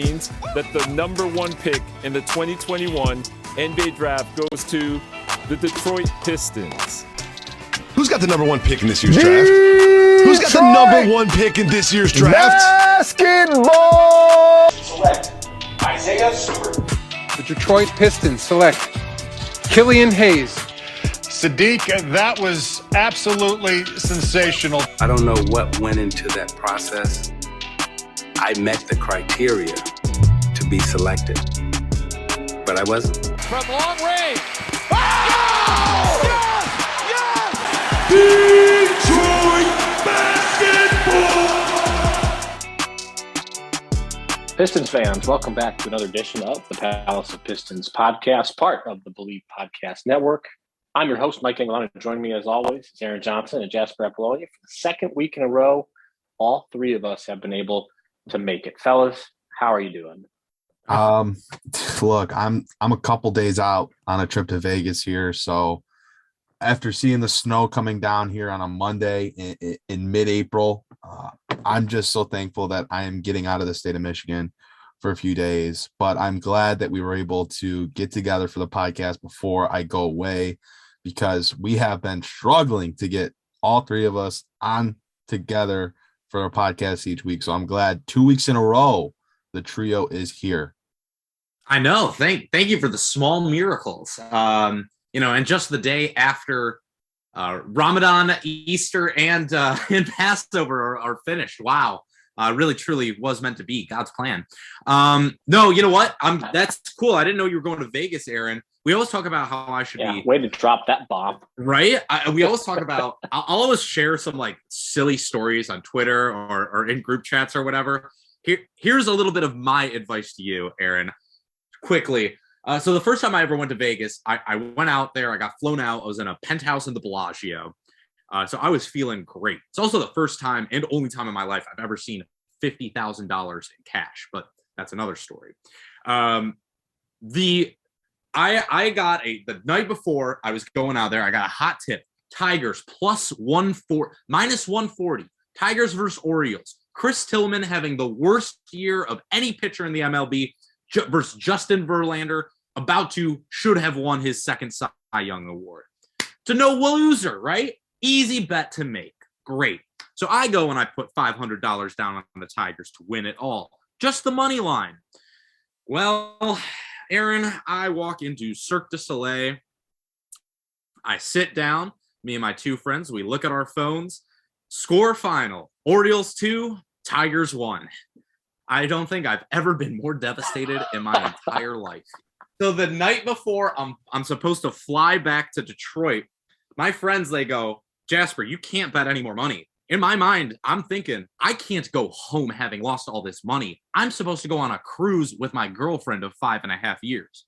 means that the number one pick in the 2021 NBA draft goes to the Detroit Pistons. Who's got the number one pick in this year's draft? Who's got the number one pick in this year's draft? Basketball! Select Isaiah Stewart. The Detroit Pistons select Killian Hayes. Sadiq, that was absolutely sensational. I don't know what went into that process. I met the criteria to be selected, but I wasn't. From long range. Oh! Yes! Detroit basketball! Pistons fans, welcome back to another edition of the Palace of Pistons Podcast, part of the Believe Podcast Network. I'm your host, Mike Anguilano. Joining me, as always, is Aaron Johnson and Jasper Apollonia. For the second week in a row, all three of us have been able to make it. Fellas, how are you doing? Look, I'm a couple days out on a trip to Vegas here. So after seeing the snow coming down here on a Monday in mid-April, I'm just so thankful that I am getting out of the state of Michigan for a few days. But I'm glad that we were able to get together for the podcast before I go away, because we have been struggling to get all three of us on together for our podcast each week. So I'm glad 2 weeks in a row, the trio is here. I know. Thank you for the small miracles. And just the day after Ramadan, Easter, and Passover are finished. Wow. Really, truly was meant to be God's plan. No, you know what? That's cool. I didn't know you were going to Vegas, Aaron. We always talk about how I should be. Way to drop that bomb. Right? We always talk about, I'll always share some like silly stories on Twitter or in group chats or whatever. Here's a little bit of my advice to you, Aaron, quickly. So the first time I ever went to Vegas, I went out there, I got flown out. I was in a penthouse in the Bellagio. So I was feeling great. It's also the first time and only time in my life I've ever seen $50,000 in cash, but that's another story. I got the night before I was going out there, I got a hot tip. Tigers minus 140. Tigers versus Orioles. Chris Tillman having the worst year of any pitcher in the MLB versus Justin Verlander, should have won his second Cy Young award. To no loser, right? Easy bet to make. Great. So I go and I put $500 down on the Tigers to win it all. Just the money line. Well, Aaron, I walk into Cirque du Soleil. I sit down, me and my two friends, we look at our phones. Score final. Orioles 2, Tigers 1. I don't think I've ever been more devastated in my entire life. So the night before I'm supposed to fly back to Detroit, my friends, they go, Jasper, you can't bet any more money. In my mind, I'm thinking, I can't go home having lost all this money. I'm supposed to go on a cruise with my girlfriend of 5.5 years.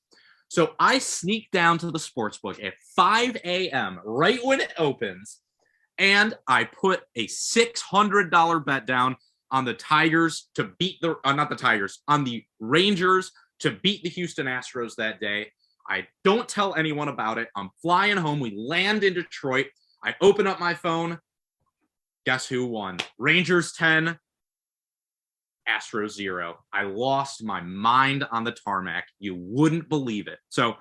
So I sneak down to the sportsbook at 5 a.m., right when it opens, and I put a $600 bet down on the Tigers to beat on the Rangers to beat the Houston Astros that day. I don't tell anyone about it. I'm flying home. We land in Detroit. I open up my phone. Guess who won? Rangers 10, Astros 0. I lost my mind on the tarmac. You wouldn't believe it. So,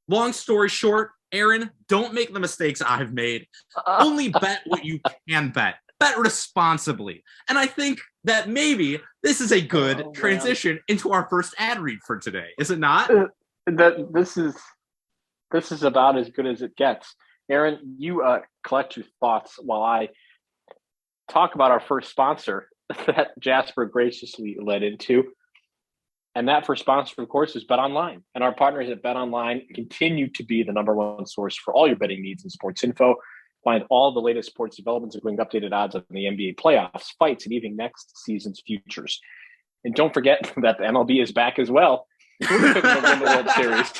long story short, Aaron, don't make the mistakes I've made. Only bet what you can bet. Bet responsibly. And I think that maybe this is a good transition into our first ad read for today. Is it not? This is about as good as it gets. Aaron, you collect your thoughts while I talk about our first sponsor that Jasper graciously led into. And that first sponsor, of course, is BetOnline. And our partners at BetOnline continue to be the number one source for all your betting needs and sports info. Find all the latest sports developments, including updated odds on the NBA playoffs, fights, and even next season's futures. And don't forget that the MLB is back as well. We're going to win the World Series.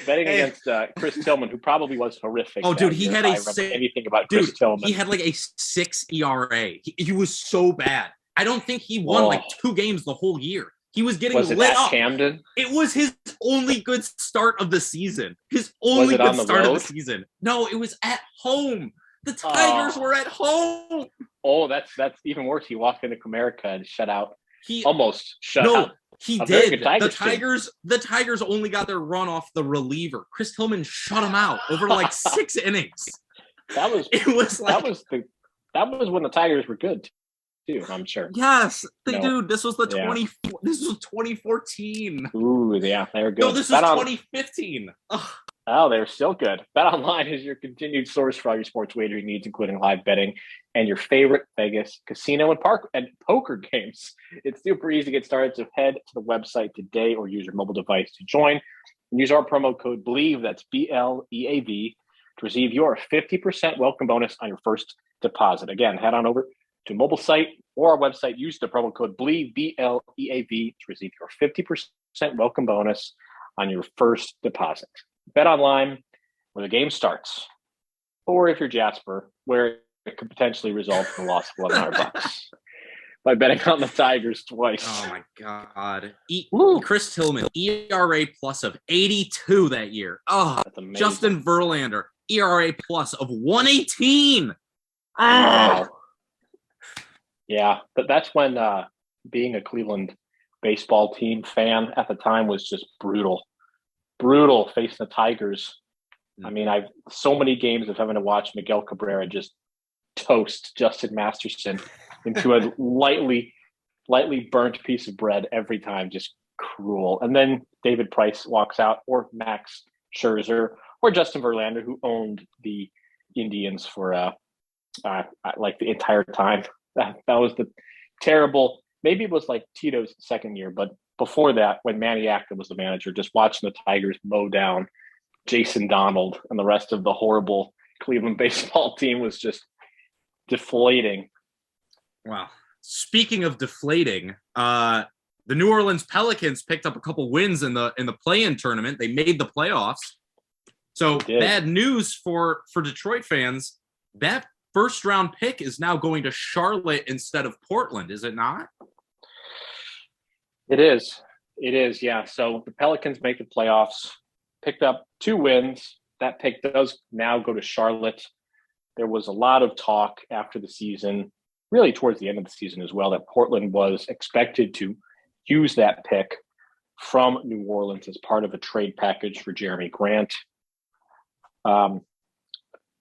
Betting against Chris Tillman, who probably was horrific. Oh, dude, he had anything about Chris Tillman. He had like a 6 ERA. He was so bad. I don't think he won like 2 games the whole year. He was getting lit up. Camden? It was his only good start of the season. His only good start of the season. No, it was at home. The Tigers were at home. Oh, that's even worse. He walked into Comerica and shut out. He almost shut out. He did. The Tigers only got their run off the reliever. Chris Tillman shut him out over like 6 innings. That was when the Tigers were good too, I'm sure. Yes, dude. This was This was 2014. Ooh, yeah, they were good. No, this was 2015. Oh, they're still good. BetOnline is your continued source for all your sports wagering needs, including live betting and your favorite Vegas casino and poker games. It's super easy to get started, so head to the website today or use your mobile device to join. And use our promo code BLEAV, that's BLEAV, to receive your 50% welcome bonus on your first deposit. Again, head on over to mobile site or our website. Use the promo code BLEAV, BLEAV, to receive your 50% welcome bonus on your first deposit. BetOnline, where the game starts, or if you're Jasper, where it could potentially result in the loss of $1,100 by betting on the Tigers twice. Oh my God! Chris Tillman, ERA plus of 82 that year. Oh, that's amazing. Justin Verlander, ERA plus of 118. Oh. Yeah, but that's when being a Cleveland baseball team fan at the time was just brutal facing the Tigers. I mean, I've so many games of having to watch Miguel Cabrera just toast Justin Masterson into a lightly burnt piece of bread every time. Just cruel. And then David Price walks out, or Max Scherzer, or Justin Verlander, who owned the Indians for like the entire time. That was the terrible. Maybe it was like Tito's second year, but before that, when Manny Acta was the manager, just watching the Tigers mow down Jason Donald and the rest of the horrible Cleveland baseball team was just deflating. Wow. Speaking of deflating, the New Orleans Pelicans picked up a couple wins in the play-in tournament. They made the playoffs. So bad news for Detroit fans. That first-round pick is now going to Charlotte instead of Portland, is it not? It is, yeah. So the Pelicans make the playoffs, picked up 2 wins. That pick does now go to Charlotte. There was a lot of talk after the season, really towards the end of the season as well, that Portland was expected to use that pick from New Orleans as part of a trade package for Jerami Grant.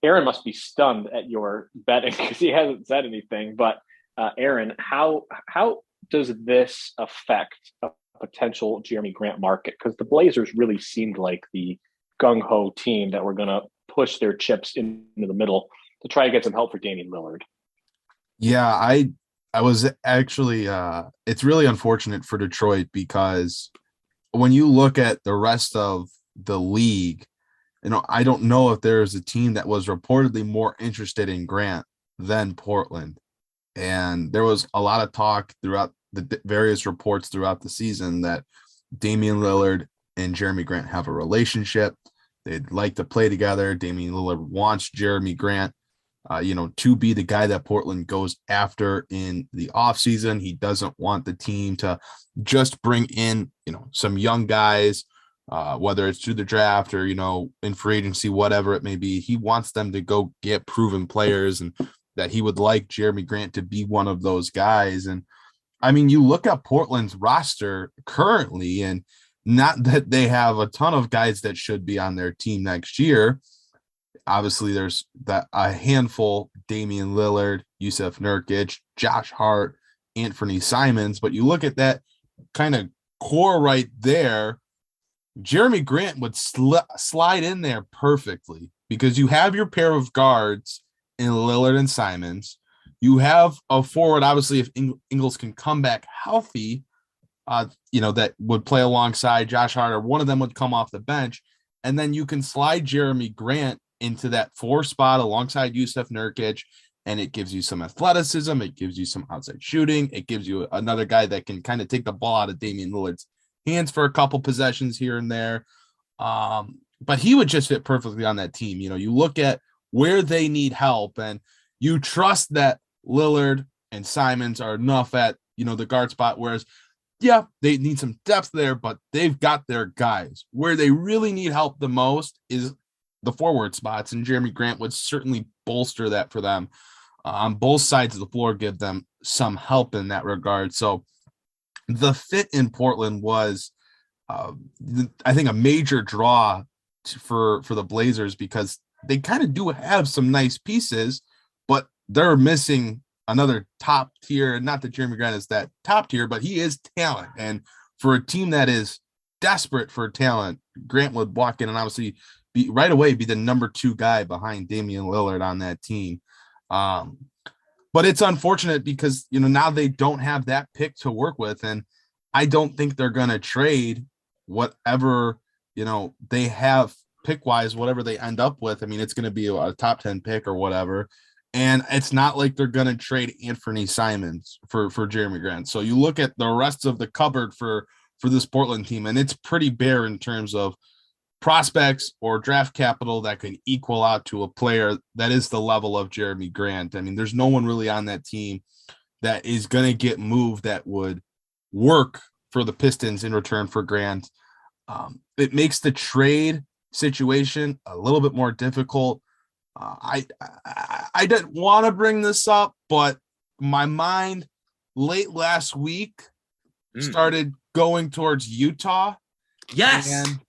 Aaron must be stunned at your betting because he hasn't said anything. But Aaron, how does this affect a potential Jerami Grant market? Because the Blazers really seemed like the gung-ho team that were going to push their chips into the middle to try to get some help for Damian Lillard. Yeah, I was actually it's really unfortunate for Detroit because when you look at the rest of the league, I don't know if there is a team that was reportedly more interested in Grant than Portland. And there was a lot of talk throughout the various reports throughout the season that Damian Lillard and Jerami Grant have a relationship. They'd like to play together. Damian Lillard wants Jerami Grant, to be the guy that Portland goes after in the offseason. He doesn't want the team to just bring in, some young guys, whether it's through the draft or, in free agency, whatever it may be. He wants them to go get proven players, and that he would like Jerami Grant to be one of those guys. And I mean, you look at Portland's roster currently, and not that they have a ton of guys that should be on their team next year. Obviously, there's a handful: Damian Lillard, Yusuf Nurkic, Josh Hart, Anthony Simons. But you look at that kind of core right there, Jerami Grant would slide in there perfectly because you have your pair of guards in Lillard and Simons. You have a forward, obviously, if Ingles can come back healthy, that would play alongside Josh Hart, or one of them would come off the bench. And then you can slide Jerami Grant into that 4 spot alongside Yusuf Nurkic, and it gives you some athleticism. It gives you some outside shooting. It gives you another guy that can kind of take the ball out of Damian Lillard's hands for a couple possessions here and there. But he would just fit perfectly on that team. You look at where they need help, and you trust that Lillard and Simons are enough at, the guard spot, whereas, yeah, they need some depth there, but they've got their guys. Where they really need help the most is the forward spots, and Jerami Grant would certainly bolster that for them on both sides of the floor, give them some help in that regard. So the fit in Portland was, I think, a major draw for the Blazers, because they kind of do have some nice pieces, but they're missing another top tier. Not that Jerami Grant is that top tier, but he is talent. And for a team that is desperate for talent, Grant would walk in and obviously be the number 2 guy behind Damian Lillard on that team. But it's unfortunate because, now they don't have that pick to work with. And I don't think they're going to trade whatever, they have pick wise, whatever they end up with. I mean, it's going to be a top 10 pick or whatever. And it's not like they're going to trade Anthony Simons for Jerami Grant. So you look at the rest of the cupboard for this Portland team, and it's pretty bare in terms of prospects or draft capital that can equal out to a player that is the level of Jerami Grant. I mean, there's no one really on that team that is going to get moved that would work for the Pistons in return for Grant. It makes the trade situation a little bit more difficult. I didn't want to bring this up, but my mind late last week started going towards Utah. Yes. And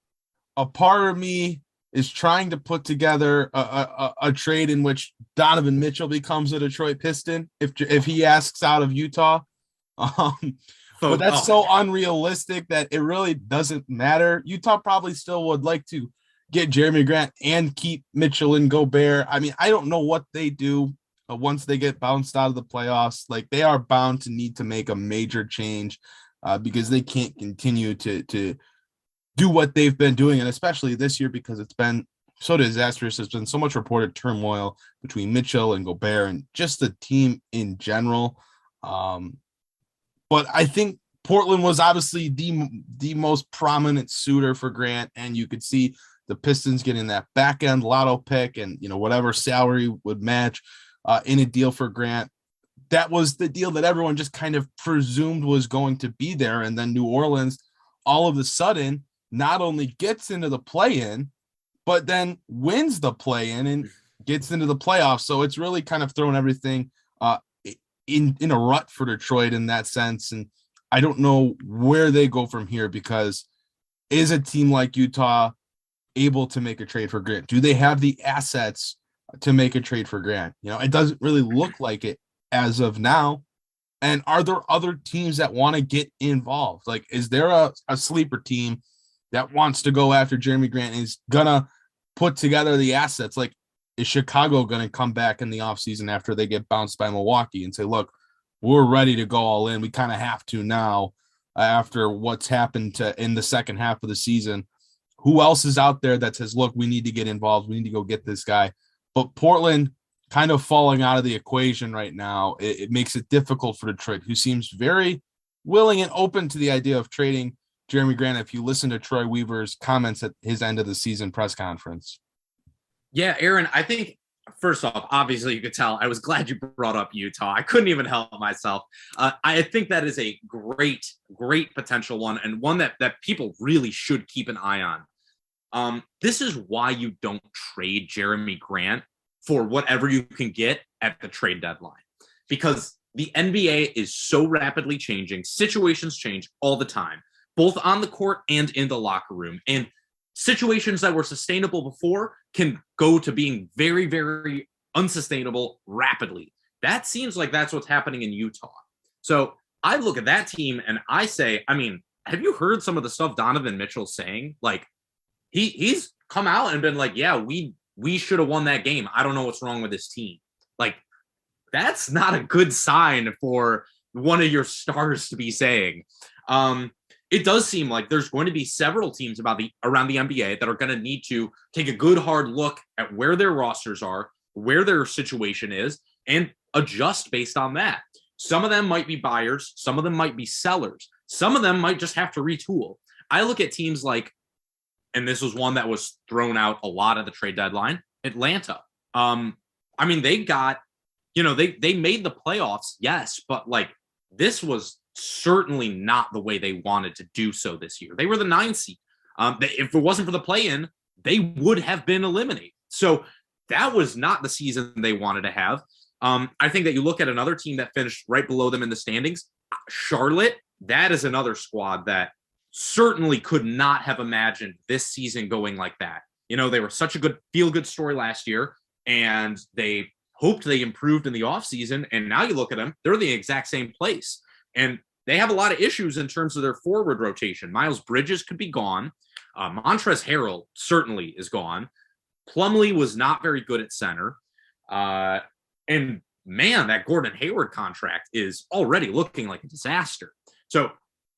a part of me is trying to put together a trade in which Donovan Mitchell becomes a Detroit Piston if he asks out of Utah. But that's so unrealistic that it really doesn't matter. Utah probably still would like to get Jerami Grant and keep Mitchell and Gobert. I mean, I don't know what they do once they get bounced out of the playoffs. Like, they are bound to need to make a major change because they can't continue to do what they've been doing. And especially this year, because it's been so disastrous. There's been so much reported turmoil between Mitchell and Gobert and just the team in general. But I think Portland was obviously the most prominent suitor for Grant, and you could see the Pistons getting that back end lotto pick and whatever salary would match in a deal for Grant. That was the deal that everyone just kind of presumed was going to be there, and then New Orleans all of a sudden not only gets into the play-in, but then wins the play-in and gets into the playoffs. So it's really kind of thrown everything in a rut for Detroit in that sense. And I don't know where they go from here, because is a team like Utah able to make a trade for Grant? Do they have the assets to make a trade for Grant? It doesn't really look like it as of now. And are there other teams that want to get involved? Like, is there a sleeper team that wants to go after Jerami Grant and is going to put together the assets? Like, is Chicago going to come back in the offseason after they get bounced by Milwaukee and say, look, we're ready to go all in. We kind of have to now after what's happened in the second half of the season. Who else is out there that says, look, we need to get involved. We need to go get this guy. But Portland kind of falling out of the equation right now. It makes it difficult for Detroit, who seems very willing and open to the idea of trading Jerami Grant, if you listen to Troy Weaver's comments at his end of the season press conference. Yeah, Aaron, I think, first off, obviously you could tell I was glad you brought up Utah. I couldn't even help myself. I think that is a great potential one, and one that people really should keep an eye on. This is why you don't trade Jerami Grant for whatever you can get at the trade deadline, because the NBA is so rapidly changing. Situations change all the time, both on the court and in the locker room. And situations that were sustainable before can go to being very, very unsustainable rapidly. That seems like that's what's happening in Utah. So I look at that team and I say, I mean, have you heard some of the stuff Donovan Mitchell's saying? Like, he's come out and been like, yeah, we should have won that game. I don't know what's wrong with this team. Like, that's not a good sign for one of your stars to be saying. It does seem like there's going to be several teams around the NBA that are going to need to take a good hard look at where their rosters are, where their situation is, and adjust based on that. Some of them might be buyers. Some of them might be sellers. Some of them might just have to retool. I look at teams like, and this was one that was thrown out a lot at the trade deadline, Atlanta. I mean, they got, they made the playoffs, yes, but like, this was certainly not the way they wanted to do so this year. They were the 9th seed. If it wasn't for the play-in, they would have been eliminated. So that was not the season they wanted to have. I think that you look at another team that finished right below them in the standings, Charlotte. That is another squad that certainly could not have imagined this season going like that. You know, they were such a good feel-good story last year, and they hoped they improved in the offseason, and now you look at them, they're in the exact same place. And they have a lot of issues in terms of their forward rotation. Miles Bridges could be gone. Montrezl Harrell certainly is gone. Plumlee was not very good at center. And man, that Gordon Hayward contract is already looking like a disaster. So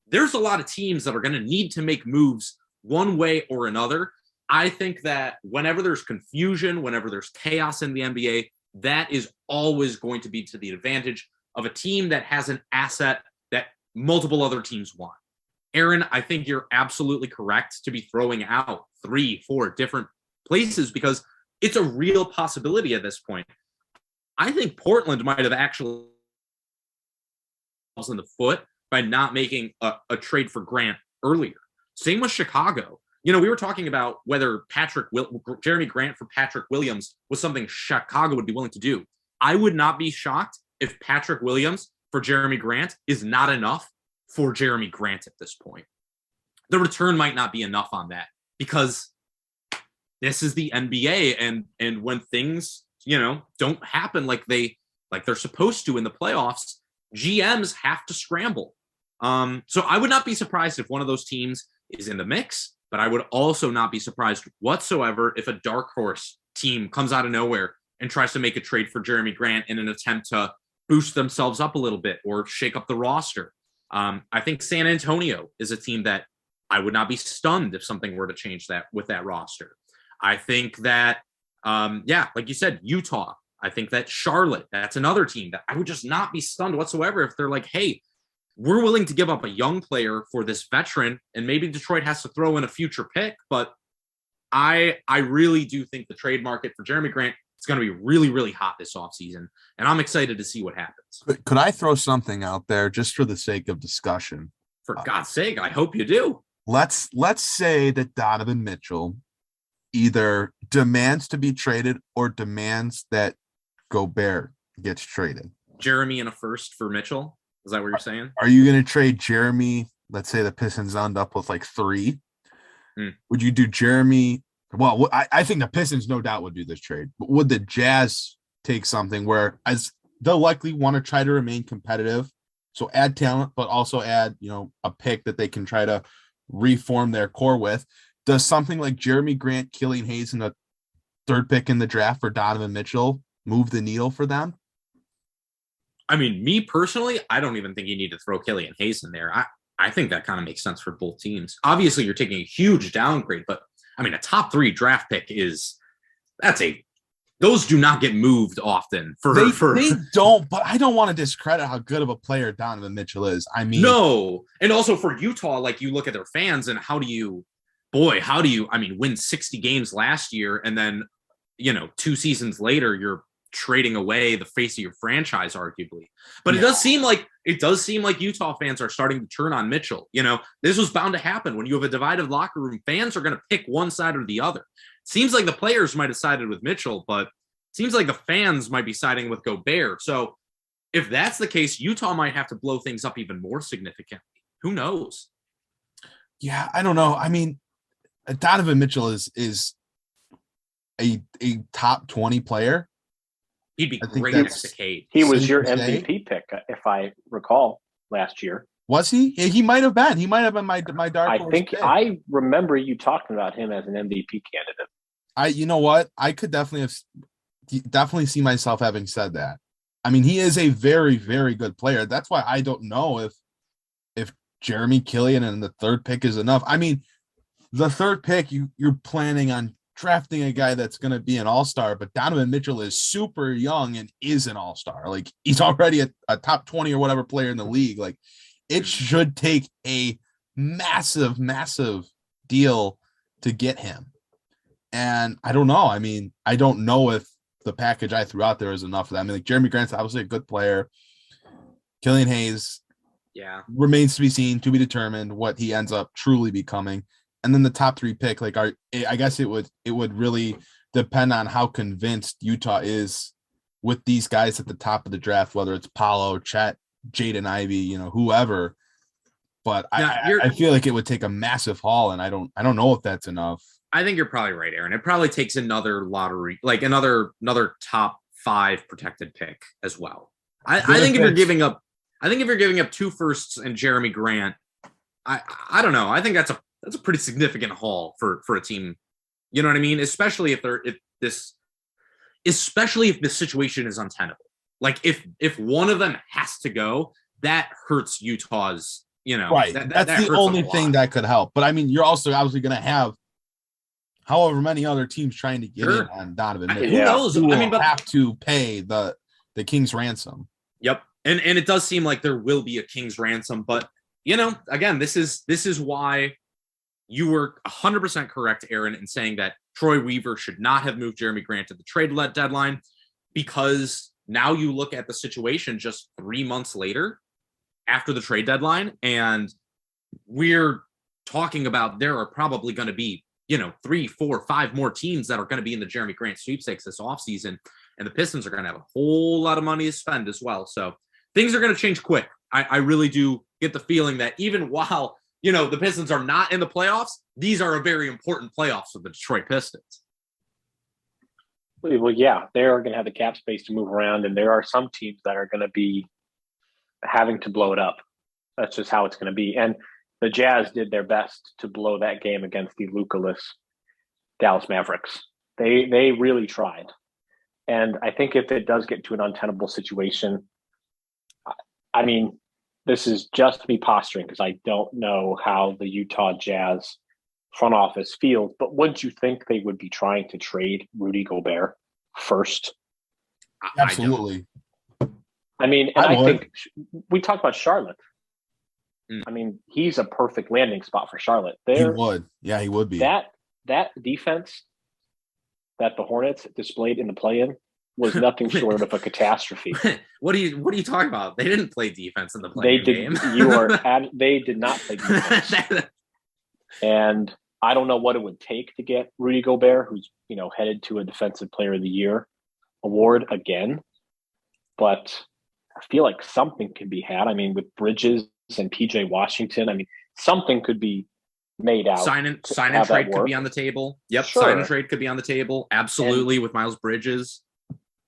there's a lot of teams that are going to need to make moves one way or another. I think that whenever there's confusion, whenever there's chaos in the NBA, that is always going to be to the advantage of a team that has an asset that multiple other teams want. Aaron, I think you're absolutely correct to be throwing out 3-4 different places because it's a real possibility at this point. I think Portland might have actually in the foot by not making a trade for Grant earlier. Same with Chicago. You know, we were talking about whether Jerami Grant for Patrick Williams was something Chicago would be willing to do. I would not be shocked if Patrick Williams for Jerami Grant is not enough for Jerami Grant at this point. The return might not be enough on that because this is the NBA, and when things, you know, don't happen like they're supposed to in the playoffs, GMs have to scramble. So I would not be surprised if one of those teams is in the mix, but I would also not be surprised whatsoever if a dark horse team comes out of nowhere and tries to make a trade for Jerami Grant in an attempt to boost themselves up a little bit or shake up the roster. I think San Antonio is a team that I would not be stunned if something were to change that with that roster. I think that, like you said, Utah. I think that Charlotte, that's another team that I would just not be stunned whatsoever if they're like, hey, we're willing to give up a young player for this veteran, and maybe Detroit has to throw in a future pick. But I really do think the trade market for Jerami Grant is going to be really, really hot this offseason, and I'm excited to see what happens. Could I throw something out there just for the sake of discussion? For God's sake, I hope you do. Let's say that Donovan Mitchell either demands to be traded or demands that Gobert gets traded. Jerami in a first for Mitchell? Is that what you're saying? Are you going to trade Jerami? Let's say the Pistons end up with like 3. Would you do Jerami? Well, I think the Pistons no doubt would do this trade, but would the Jazz take something where as they'll likely want to try to remain competitive? So add talent, but also add, you know, a pick that they can try to reform their core with. Does something like Jerami Grant, Killian Hayes, and a 3rd pick in the draft for Donovan Mitchell move the needle for them? I mean, me personally, I don't even think you need to throw Killian Hayes in there. I think that kind of makes sense for both teams. Obviously, you're taking a huge downgrade, but I mean, a top 3 draft pick those do not get moved often. They don't, but I don't want to discredit how good of a player Donovan Mitchell is. I mean, no. And also for Utah, like you look at their fans and how do you win 60 games last year and then, you know, 2 seasons later, you're trading away the face of your franchise, arguably. But it does seem like Utah fans are starting to turn on Mitchell. You know, this was bound to happen. When you have a divided locker room, fans are going to pick one side or the other. Seems like the players might have sided with Mitchell, but seems like the fans might be siding with Gobert. So if that's the case, Utah might have to blow things up even more significantly. Who knows? Yeah, I don't know. I mean, Donovan Mitchell is a top 20 player. He'd be great next to Cade. He was your MVP pick, if I recall, last year. Was he? He might have been. He might have been my dark horse pick. I remember you talking about him as an MVP candidate. You know what? I could definitely see myself having said that. I mean, he is a very, very good player. That's why I don't know if Jerami, Killian, and the 3rd pick is enough. I mean, the 3rd pick, you're planning on drafting a guy that's going to be an all-star, but Donovan Mitchell is super young and is an all-star. Like, he's already a top 20 or whatever player in the league. Like, it should take a massive, massive deal to get him. And I don't know. I mean, I don't know if the package I threw out there is enough for that. I mean, like, Jerami Grant's obviously a good player. Killian Hayes remains to be seen, to be determined what he ends up truly becoming. And then the top 3 pick, like, I guess it would really depend on how convinced Utah is with these guys at the top of the draft, whether it's Paolo, Chet, Jaden Ivey, whoever. But I feel like it would take a massive haul, and I don't know if that's enough. I think you're probably right, Aaron. It probably takes another lottery, like another top 5 protected pick as well. I think if you're giving up 2 firsts and Jerami Grant, I don't know. I think that's a pretty significant haul for a team. You know what I mean? Especially if this situation is untenable. Like if one of them has to go, that hurts Utah's. Right. That's the only thing that could help. But I mean, you're also obviously going to have however many other teams trying to get in on Donovan Mitchell. Who knows? But have to pay the king's ransom. Yep. And it does seem like there will be a king's ransom, but again, this is why you were 100% correct, Aaron, in saying that Troy Weaver should not have moved Jerami Grant to the trade deadline, because now you look at the situation just 3 months later after the trade deadline, and we're talking about there are probably going to be 3, 4, 5 more teams that are going to be in the Jerami Grant sweepstakes this offseason, and the Pistons are going to have a whole lot of money to spend as well. So things are going to change quick. I really do get the feeling that even while the Pistons are not in the playoffs, these are a very important playoffs for the Detroit Pistons. Well, yeah, they're going to have the cap space to move around, and there are some teams that are going to be having to blow it up. That's just how it's going to be. And the Jazz did their best to blow that game against the Luka-less Dallas Mavericks. They really tried. And I think if it does get to an untenable situation, I mean, this is just me posturing because I don't know how the Utah Jazz front office feels, but wouldn't you think they would be trying to trade Rudy Gobert first? Absolutely. I mean, and I think we talked about Charlotte. I mean, he's a perfect landing spot for Charlotte. He would. Yeah, he would be. That defense that the Hornets displayed in the play-in was nothing short of a catastrophe. What are you talking about? They didn't play defense in the play-in game. They did not play defense. And I don't know what it would take to get Rudy Gobert, who's headed to a Defensive Player of the Year award again. But I feel like something can be had. I mean, with Bridges and PJ Washington, I mean, something could be made out. Sign and trade could be on the table. Yep, sure. Sign and trade could be on the table. Absolutely, with Miles Bridges.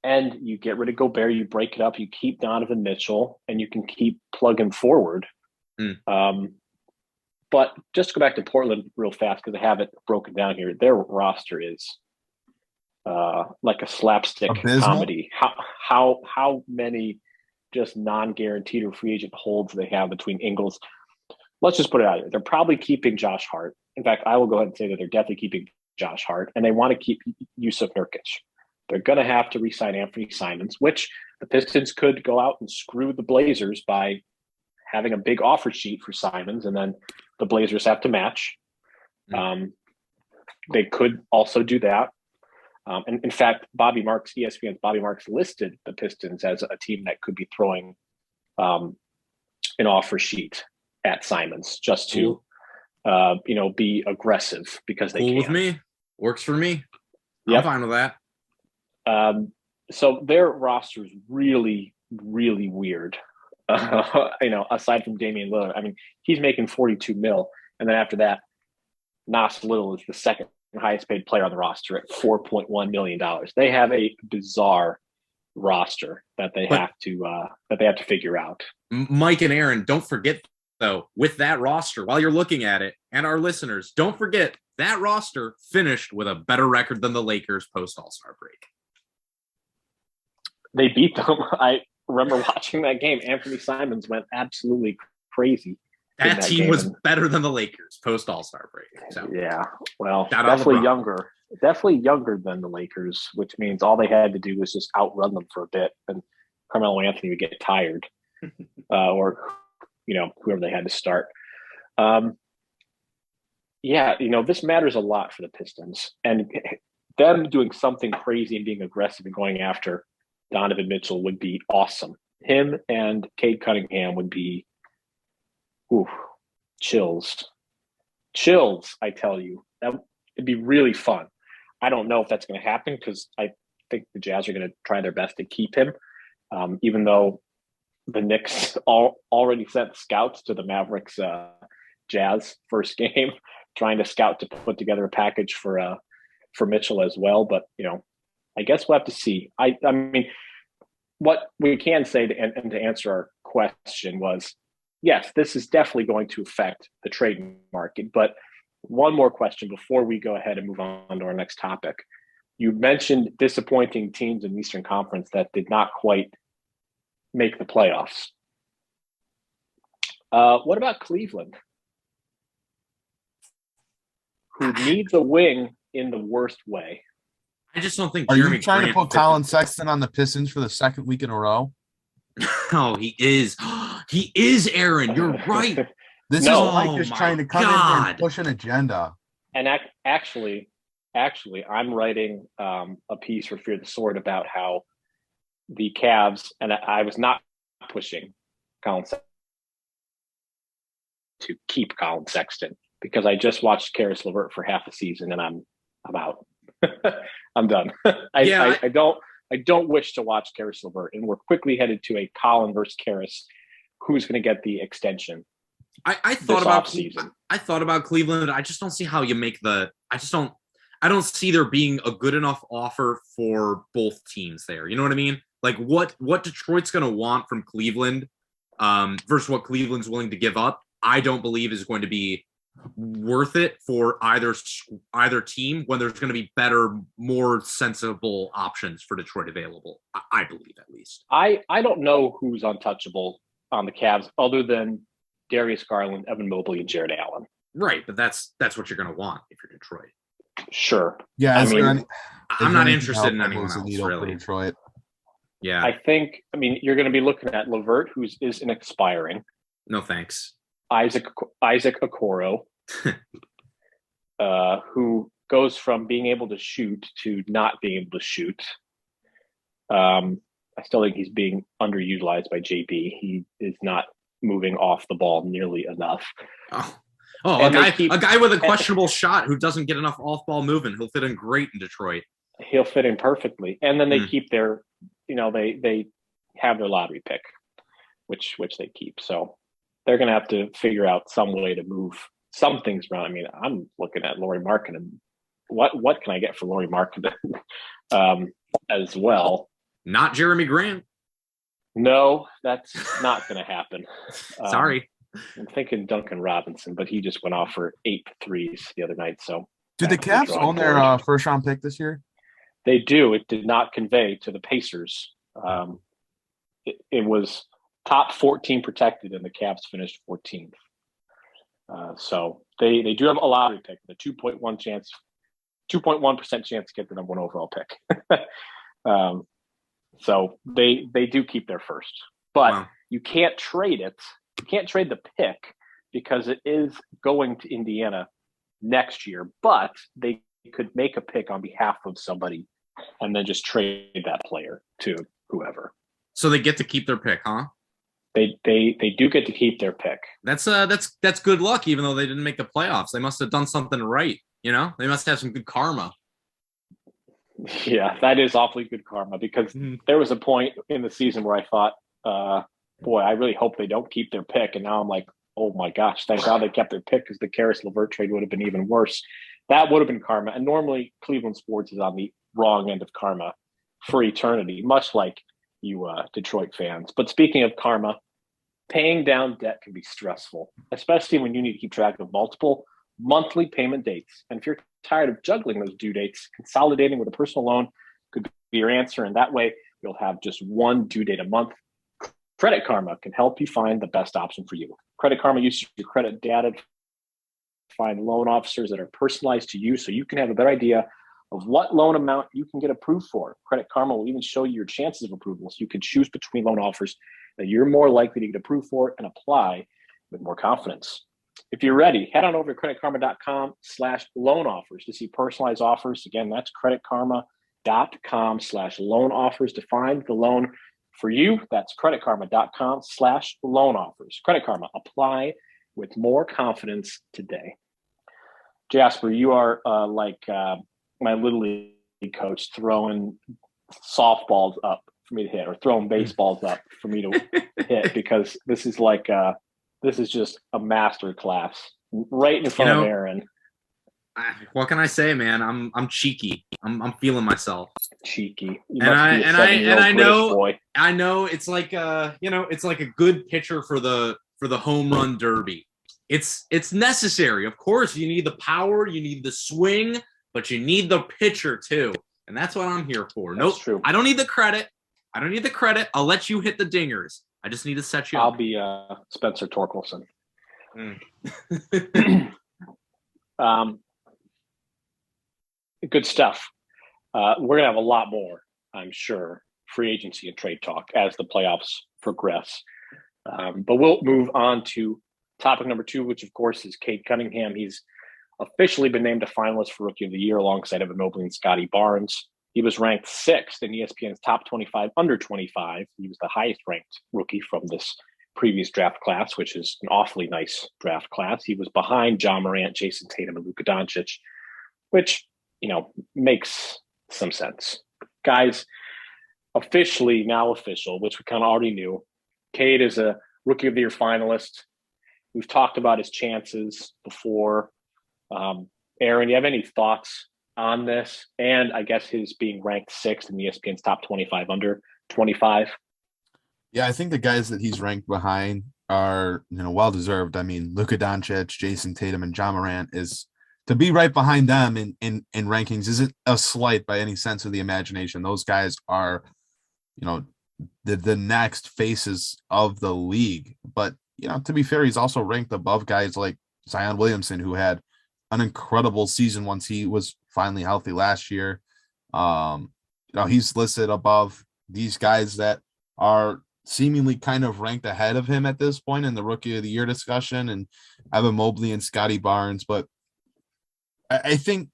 And you get rid of Gobert, you break it up, you keep Donovan Mitchell, and you can keep plugging forward. But just to go back to Portland real fast, because I have it broken down here. Their roster is like a slapstick comedy. How many just non-guaranteed or free agent holds they have between Ingles? Let's just put it out there. They're probably keeping Josh Hart. In fact, I will go ahead and say that they're definitely keeping Josh Hart, and they want to keep Yusuf Nurkic. They're going to have to re-sign Anthony Simons, which the Pistons could go out and screw the Blazers by having a big offer sheet for Simons, and then the Blazers have to match. They could also do that. And in fact, ESPN's Bobby Marks listed the Pistons as a team that could be throwing an offer sheet at Simons just to, be aggressive because they can. With me. Works for me. I'm fine with that. So their roster is really, really weird. Aside from Damian Lillard, I mean, he's making $42 million. And then after that, Nas Little is the second highest paid player on the roster at $4.1 million. They have a bizarre roster that they have to figure out. Mike and Aaron, don't forget though, with that roster, while you're looking at it, and our listeners, don't forget that roster finished with a better record than the Lakers post All-Star break. They beat them. I remember watching that game. Anthony Simons went absolutely crazy. That team was better than the Lakers post All-Star break. So. Yeah, well, definitely younger than the Lakers, which means all they had to do was just outrun them for a bit, and Carmelo Anthony would get tired, or whoever they had to start. This matters a lot for the Pistons, and them doing something crazy and being aggressive and going after Donovan Mitchell would be awesome. Him and Cade Cunningham would be chills. I tell you, it'd be really fun. I don't know if that's going to happen because I think the Jazz are going to try their best to keep him, even though the Knicks already sent scouts to the Mavericks Jazz first game, trying to scout to put together a package for Mitchell as well. But, I guess we'll have to see. I mean, what we can say to answer our question was, yes, this is definitely going to affect the trade market. But one more question before we go ahead and move on to our next topic. You mentioned disappointing teams in the Eastern Conference that did not quite make the playoffs. What about Cleveland, who needs a wing in the worst way? I just don't think. Are Jerami you trying Grant to put Colin Sexton on the Pistons for the second week in a row? No, he is. He is, Aaron. You're right. This is Mike just trying to come in here and push an agenda. And actually, I'm writing a piece for Fear the Sword about how the Cavs, and I was not pushing Colin Sexton to keep Colin Sexton because I just watched Karis LeVert for half a season and I'm out. I'm done. I don't wish to watch Karis LeVert, and we're quickly headed to a Colin versus Karis. Who's going to get the extension? I thought about Cleveland. I just don't see how you make I don't see there being a good enough offer for both teams there. You know what I mean? Like what Detroit's going to want from Cleveland versus what Cleveland's willing to give up, I don't believe is going to be worth it for either team when there's going to be better, more sensible options for Detroit available. I believe, at least. I don't know who's untouchable on the Cavs other than Darius Garland, Evan Mobley, and Jared Allen. Right, but that's what you're going to want if you're Detroit. Sure. Yeah, I'm not interested in anyone else, really. Detroit. Yeah. I think, you're going to be looking at LeVert, who is an expiring. No thanks. Isaac Okoro, who goes from being able to shoot to not being able to shoot. I still think he's being underutilized by JB. He is not moving off the ball nearly enough. A guy with a questionable shot who doesn't get enough off-ball movement. He'll fit in great in Detroit. He'll fit in perfectly. And then they keep their, they have their lottery pick, which they keep. So they're going to have to figure out some way to move some things around. I'm looking at Lauri Markkanen. What can I get for Lauri Markkanen as well? Not Jerami Grant. No, that's not going to happen. Sorry. I'm thinking Duncan Robinson, but he just went off for 8 threes the other night. So, did the Cavs own their first round pick this year? They do. It did not convey to the Pacers. It was top 14 protected, and the Cavs finished 14th. So they do have a lottery pick, the 2.1% chance to get the number 1 overall pick. So they do keep their first, but you can't trade it. You can't trade the pick because it is going to Indiana next year, but they could make a pick on behalf of somebody and then just trade that player to whoever. So they get to keep their pick, huh? They do get to keep their pick. That's good luck, even though they didn't make the playoffs. They must have done something right. They must have some good karma. Yeah, that is awfully good karma because there was a point in the season where I thought, boy, I really hope they don't keep their pick. And now I'm like, oh my gosh, thank God they kept their pick because the Karis LeVert trade would have been even worse. That would have been karma. And normally Cleveland sports is on the wrong end of karma for eternity, much like you Detroit fans. But speaking of karma, paying down debt can be stressful, especially when you need to keep track of multiple monthly payment dates. And if you're tired of juggling those due dates, consolidating with a personal loan could be your answer. And that way you'll have just one due date a month. Credit Karma can help you find the best option for you. Credit Karma uses your credit data to find loan officers that are personalized to you so you can have a better idea of what loan amount you can get approved for. Credit Karma will even show you your chances of approval so you can choose between loan offers that you're more likely to get approved for and apply with more confidence. If you're ready, head on over to creditkarma.com/loan offers to see personalized offers. Again, that's creditkarma.com/loan offers to find the loan for you. That's creditkarma.com/loan offers. Credit Karma, apply with more confidence today. Jasper, you are like my Little League coach throwing softballs up for me to hit, or throwing baseballs up for me to hit, because this is just a master class right in front of Aaron. What can I say, man? I'm cheeky. I'm feeling myself. Cheeky. I know it's like it's like a good pitcher for the home run derby. It's necessary. Of course, you need the power, you need the swing, but you need the pitcher too. And that's what I'm here for. Nope. True. I don't need the credit. I'll let you hit the dingers. I just need to set you up. I'll be Spencer Torkelson. Good stuff. We're going to have a lot more, I'm sure, free agency and trade talk as the playoffs progress. But we'll move on to topic number 2, which, of course, is Cade Cunningham. He's officially been named a finalist for Rookie of the Year alongside Evan Mobley and Scotty Barnes. He was ranked 6th in ESPN's top 25 under 25. He was the highest ranked rookie from this previous draft class, which is an awfully nice draft class. He was behind Ja Morant, Jason Tatum, and Luka Doncic, which, makes some sense. Guys, now official, which we kind of already knew, Cade is a Rookie of the Year finalist. We've talked about his chances before. Aaron, you have any thoughts on this? And I guess his being ranked 6th in ESPN's top 25 under 25. Yeah, I think the guys that he's ranked behind are, well-deserved. I mean, Luka Doncic, Jason Tatum, and Ja Morant to be right behind them in rankings isn't a slight by any sense of the imagination. Those guys are, the next faces of the league. But, to be fair, he's also ranked above guys like Zion Williamson, who had an incredible season once he was finally healthy last year. He's listed above these guys that are seemingly kind of ranked ahead of him at this point in the Rookie of the Year discussion, and Evan Mobley and Scotty Barnes. But I think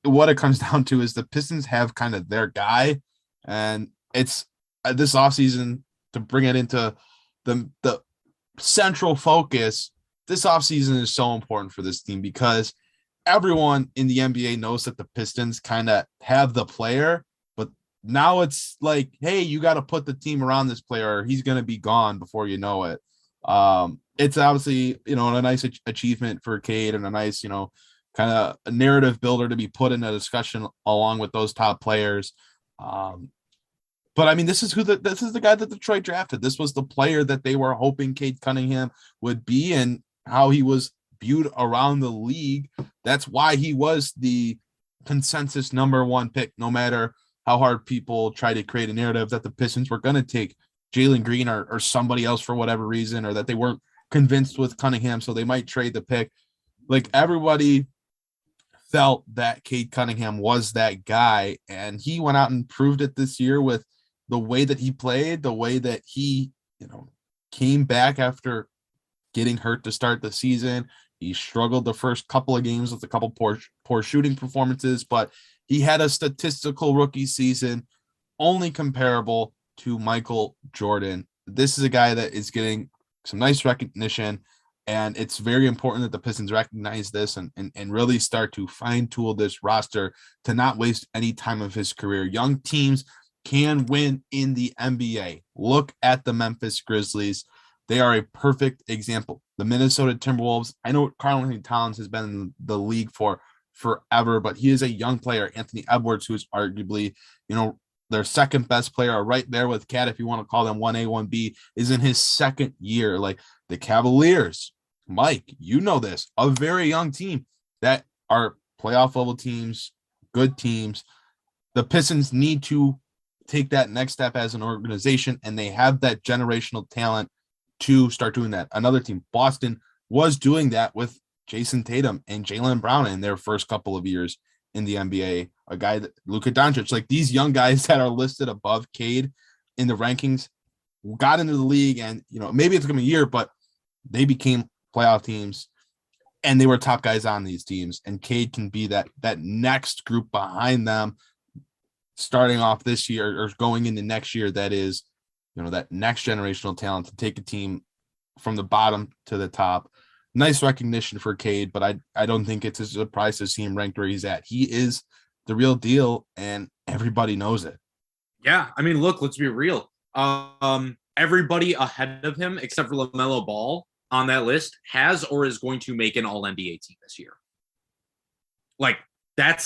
what it comes down to is the Pistons have kind of their guy, and it's this offseason, to bring it into the central focus. This offseason is so important for this team because everyone in the NBA knows that the Pistons kind of have the player, but now it's like, hey, you got to put the team around this player, or he's going to be gone before you know it. It's obviously, a nice achievement for Cade, and a nice, kind of a narrative builder to be put in a discussion along with those top players. But I mean, this is the guy that Detroit drafted. This was the player that they were hoping Cade Cunningham would be, and how he was viewed around the league. That's why he was the consensus number 1 pick, no matter how hard people try to create a narrative that the Pistons were going to take Jalen Green or somebody else for whatever reason, or that they weren't convinced with Cunningham, so they might trade the pick. Like, everybody felt that Cade Cunningham was that guy, and he went out and proved it this year with the way that he played, the way that he, came back after getting hurt to start the season. He struggled the first couple of games with a couple poor shooting performances, but he had a statistical rookie season only comparable to Michael Jordan. This is a guy that is getting some nice recognition, and it's very important that the Pistons recognize this and really start to fine-tool this roster to not waste any time of his career. Young teams can win in the NBA. Look at the Memphis Grizzlies. They are a perfect example. The Minnesota Timberwolves, I know Karl-Anthony Towns has been in the league for forever, but he is a young player. Anthony Edwards, who is arguably, their second best player, right there with Cat, if you want to call them 1A, 1B, is in his second year. Like the Cavaliers, Mike, this, a very young team that are playoff level teams, good teams. The Pistons need to take that next step as an organization, and they have that generational talent to start doing that. Another team, Boston, was doing that with Jason Tatum and Jaylen Brown in their first couple of years in the NBA. A guy that Luka Doncic, like these young guys that are listed above Cade in the rankings, got into the league, and maybe it took them a year, but they became playoff teams, and they were top guys on these teams. And Cade can be that next group behind them, starting off this year or going into next year. That is, that next generational talent to take a team from the bottom to the top. Nice recognition for Cade, but I don't think it's a surprise to see him ranked where he's at. He is the real deal, and everybody knows it. Yeah, I mean, look, let's be real. Everybody ahead of him, except for LaMelo Ball on that list, has or is going to make an All-NBA team this year. Like, that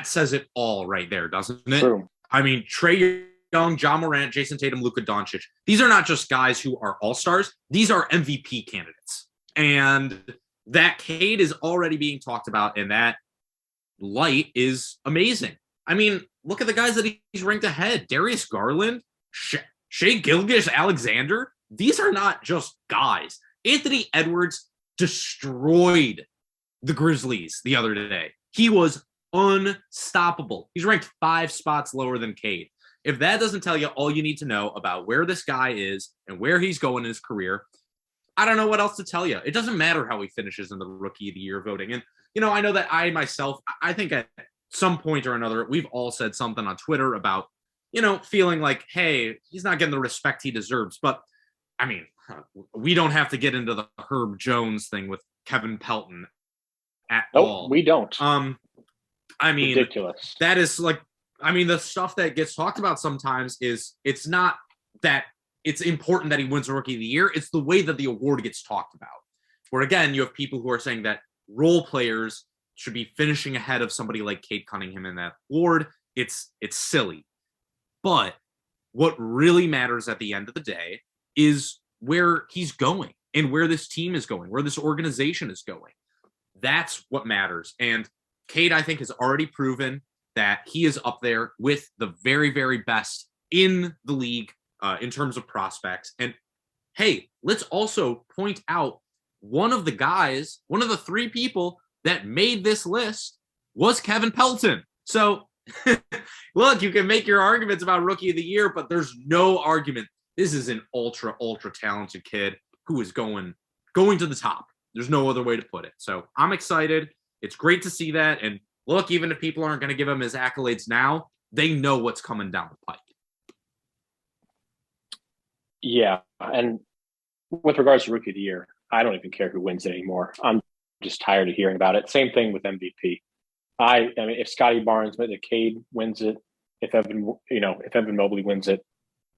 says it all right there, doesn't it? True. I mean, Trae Young, John Morant, Jason Tatum, Luka Doncic. These are not just guys who are all-stars. These are MVP candidates. And that Cade is already being talked about, and that light is amazing. I mean, look at the guys that he's ranked ahead. Darius Garland, Shai Gilgeous-Alexander. These are not just guys. Anthony Edwards destroyed the Grizzlies the other day. He was unstoppable. He's ranked 5 spots lower than Cade. If that doesn't tell you all you need to know about where this guy is and where he's going in his career, I don't know what else to tell you. It doesn't matter how he finishes in the Rookie of the Year voting. And, I know that I myself, I think at some point or another, we've all said something on Twitter about, feeling like, hey, he's not getting the respect he deserves. But, I mean, we don't have to get into the Herb Jones thing with Kevin Pelton at all. We don't. I mean, ridiculous. That is like, the stuff that gets talked about sometimes it's not that it's important that he wins the Rookie of the Year. It's the way that the award gets talked about. Where, again, you have people who are saying that role players should be finishing ahead of somebody like Cade Cunningham in that award. It's silly. But what really matters at the end of the day is where he's going and where this team is going, where this organization is going. That's what matters. And Cade, I think, has already proven that he is up there with the very, very best in the league in terms of prospects. And hey, let's also point out one of the 3 people that made this list was Kevin Pelton. So look, you can make your arguments about Rookie of the Year, but there's no argument. This is an ultra, ultra talented kid who is going to the top. There's no other way to put it. So I'm excited. It's great to see that. And look, even if people aren't going to give him his accolades now, they know what's coming down the pike. Yeah. And with regards to Rookie of the Year, I don't even care who wins it anymore. I'm just tired of hearing about it. Same thing with MVP. I mean, if Scotty Barnes, if Cade wins it, if Evan Mobley wins it,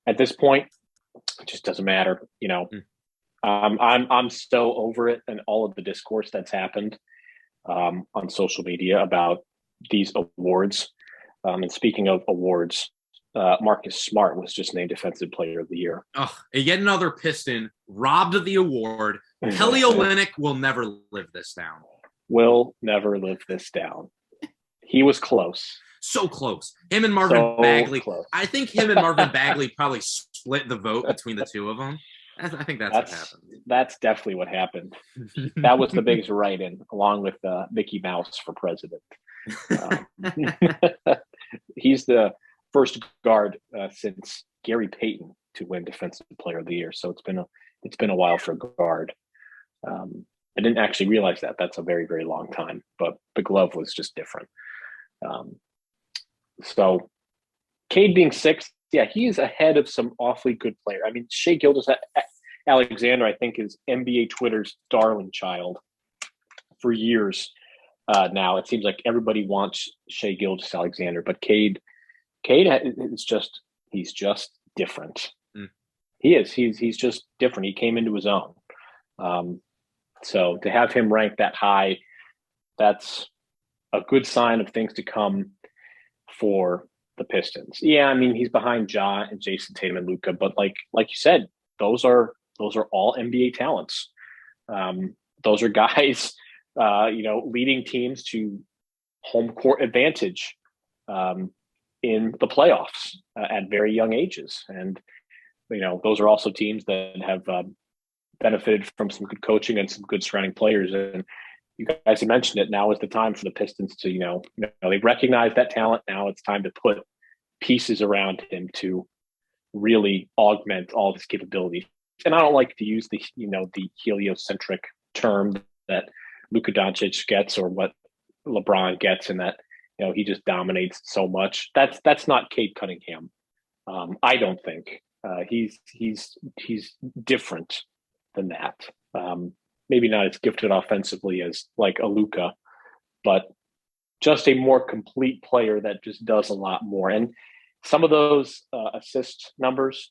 at this point, it just doesn't matter. I'm so over it and all of the discourse that's happened on social media about these awards. And speaking of awards, Marcus Smart was just named Defensive Player of the Year. Oh, yet another Piston robbed of the award. Kelly Olynyk will never live this down. Will never live this down. He was close. So close. Him and Marvin Bagley. Close. I think him and Marvin Bagley probably split the vote between the two of them. I think that's what happened. That's definitely what happened. That was the biggest write-in, along with Mickey Mouse for president. He's the first guard since Gary Payton to win Defensive Player of the Year. So it's been a while for a guard. I didn't actually realize that. That's a very, very long time. But the glove was just different. So Cade being 6th, yeah, he is ahead of some awfully good players. I mean, Shai Gilgeous-Alexander, I think, is NBA Twitter's darling child for years now. It seems like everybody wants Shai Gilgeous-Alexander, but Cade is just different. He is. He's just different. He came into his own. So to have him ranked that high, that's a good sign of things to come for the Pistons. Yeah, I mean, he's behind Ja and Jason Tatum and Luka, but like you said, those are all NBA talents. Those are guys, leading teams to home court advantage in the playoffs at very young ages. And, those are also teams that have benefited from some good coaching and some good surrounding players. And you guys have mentioned it. Now is the time for the Pistons to, they recognize that talent. Now it's time to put pieces around him to really augment all of his capabilities. And I don't like to use the heliocentric term that Luka Doncic gets or what LeBron gets, and that, he just dominates so much. That's not Cade Cunningham. I don't think he's different than that. Maybe not as gifted offensively as like a Luka, but just a more complete player that just does a lot more. And some of those assist numbers,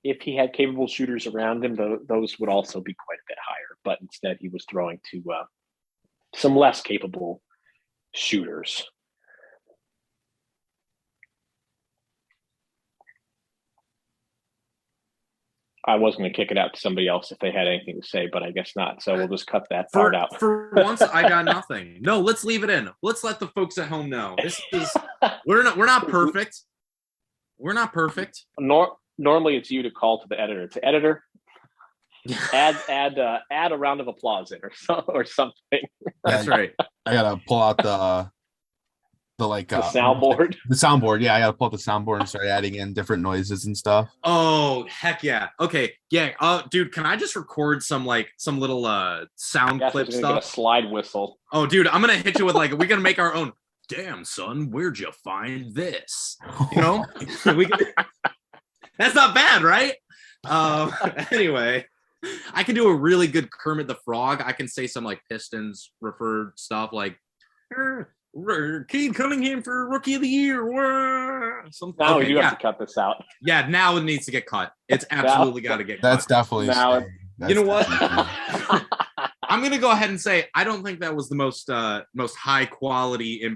if he had capable shooters around him, those would also be quite a bit higher. But instead, he was throwing to some less capable shooters. I was going to kick it out to somebody else if they had anything to say, but I guess not. So we'll just cut that part out. For once, I got nothing. No, let's leave it in. Let's let the folks at home know. We're not perfect. We're not perfect. Normally, it's you to call to the editor. To editor, add a round of applause in or something. That's right. I gotta pull out the soundboard. The soundboard, yeah. I gotta pull out the soundboard and start adding in different noises and stuff. Oh heck yeah! Okay, yeah. Dude, can I just record some little sound clip stuff? Get a slide whistle. Oh, dude, I'm gonna hit you with we're gonna make our own. Damn, son, where'd you find this? You know, that's not bad, right? Anyway, I can do a really good Kermit the Frog. I can say some Pistons referred stuff Cade Cunningham for Rookie of the Year. Now you have to cut this out. Yeah, now it needs to get cut. It's absolutely got to get cut. That's definitely. You know what? I'm gonna go ahead and say I don't think that was the most high quality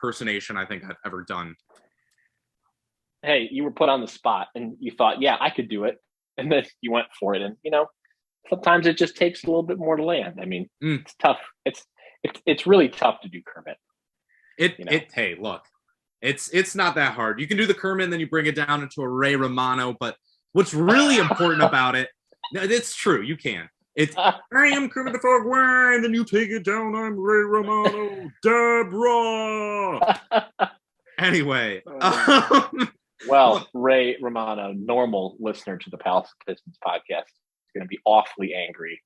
impersonation I think I've ever done. Hey, you were put on the spot and you thought, yeah, I could do it, and then you went for it, and sometimes it just takes a little bit more to land. I mean, It's tough. It's really tough to do Kermit. Hey, look, it's not that hard. You can do the Kermit and then you bring it down into a Ray Romano, but what's really important about it, it's true, you can. I am Kermit the Frog, and then you take it down, I'm Ray Romano, Deborah. Anyway. Well, Ray Romano, normal listener to the Palace of Pistons podcast, is going to be awfully angry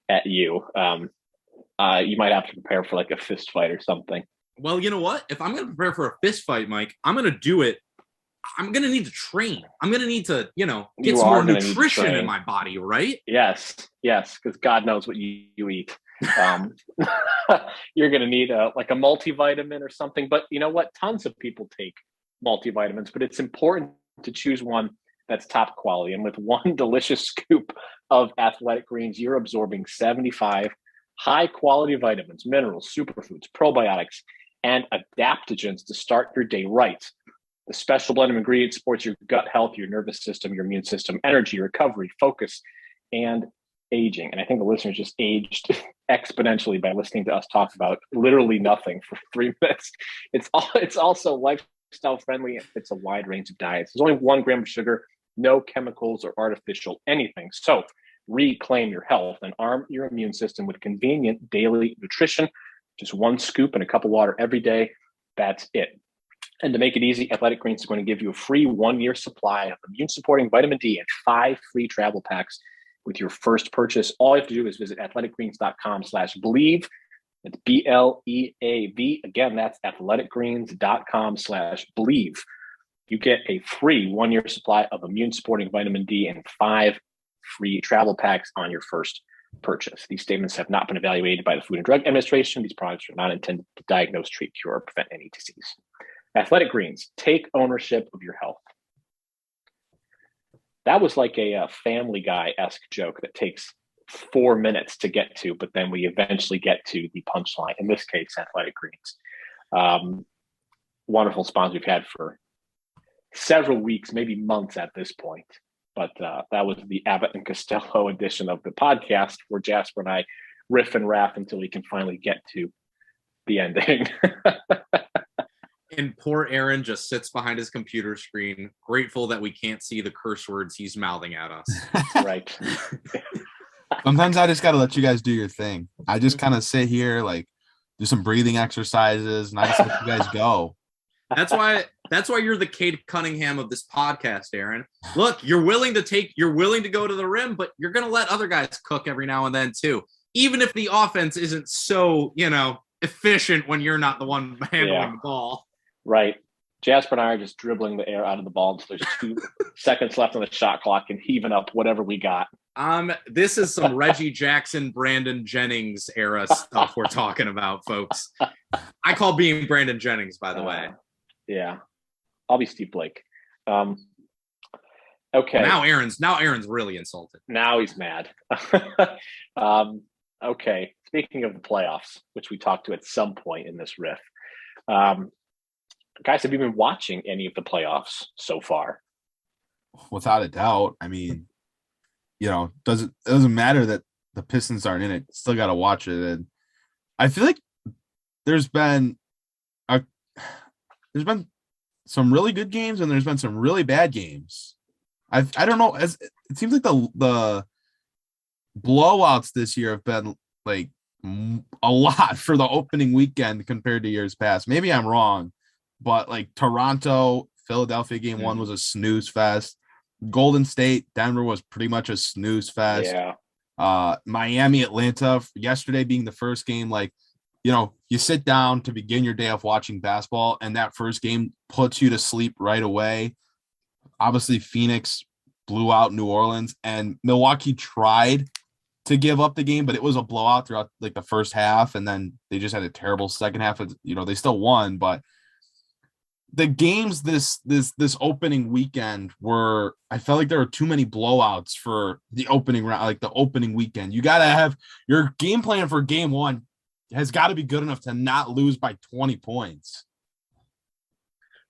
at you. You might have to prepare for a fist fight or something. Well, you know what? If I'm going to prepare for a fist fight, Mike, I'm going to do it. I'm going to need to train. I'm going to need to, get some more nutrition in my body, right? Yes, because God knows what you eat. You're going to need a multivitamin or something. But you know what? Tons of people take multivitamins, but it's important to choose one that's top quality. And with one delicious scoop of Athletic Greens, you're absorbing 75 high-quality vitamins, minerals, superfoods, probiotics, and adaptogens to start your day right. The special blend of ingredients supports your gut health, your nervous system, your immune system, energy, recovery, focus, and aging. And I think the listeners just aged exponentially by listening to us talk about literally nothing for 3 minutes. It's also lifestyle friendly. It's a wide range of diets. There's only 1 gram of sugar, no chemicals or artificial anything. So reclaim your health and arm your immune system with convenient daily nutrition. Just 1 scoop and a cup of water every day. That's it. And to make it easy, Athletic Greens is going to give you a free 1-year supply of immune-supporting vitamin D and 5 free travel packs with your first purchase. All you have to do is visit athleticgreens.com/believe. It's BLEAV. Again, that's athleticgreens.com/believe. You get a free 1-year supply of immune-supporting vitamin D and 5 free travel packs on your first purchase. These statements have not been evaluated by the Food and Drug Administration. These products are not intended to diagnose, treat, cure, or prevent any disease. Athletic Greens, take ownership of your health. That was like a Family Guy-esque joke that takes 4 minutes to get to, but then we eventually get to the punchline. In this case, Athletic Greens. Wonderful sponsor we've had for several weeks, maybe months at this point. But that was the Abbott and Costello edition of the podcast where Jasper and I riff and rap until we can finally get to the ending. And poor Aaron just sits behind his computer screen, grateful that we can't see the curse words he's mouthing at us. Right. Sometimes I just got to let you guys do your thing. I just kind of sit here, do some breathing exercises, and I just let you guys go. That's why you're the Cade Cunningham of this podcast, Aaron. Look, you're willing to go to the rim, but you're going to let other guys cook every now and then too. Even if the offense isn't so, efficient when you're not the one handling the ball. Right. Jasper and I are just dribbling the air out of the ball until there's 2 seconds left on the shot clock and heaving up whatever we got. This is some Reggie Jackson, Brandon Jennings era stuff we're talking about, folks. I call being Brandon Jennings, by the way. Yeah. I'll be Steve Blake. Okay. Now Aaron's really insulted. Now he's mad. Okay. Speaking of the playoffs, which we talked to at some point in this riff, guys, have you been watching any of the playoffs so far? Without a doubt. I mean, it doesn't matter that the Pistons aren't in it. Still got to watch it. And I feel like there's been some really good games and there's been some really bad games. I don't know. It seems like the blowouts this year have been like a lot for the opening weekend compared to years past. Maybe I'm wrong, but like Toronto, Philadelphia game 1 was a snooze fest. Golden State, Denver was pretty much a snooze fest. Yeah. Miami, Atlanta yesterday being the first game, like, you sit down to begin your day of watching basketball and that first game puts you to sleep right away. Obviously, Phoenix blew out New Orleans and Milwaukee tried to give up the game, but it was a blowout throughout like the first half. And then they just had a terrible second half. They still won, but the games this opening weekend I felt like there were too many blowouts for the opening round, like the opening weekend. You got to have your game plan for game 1 has got to be good enough to not lose by 20 points.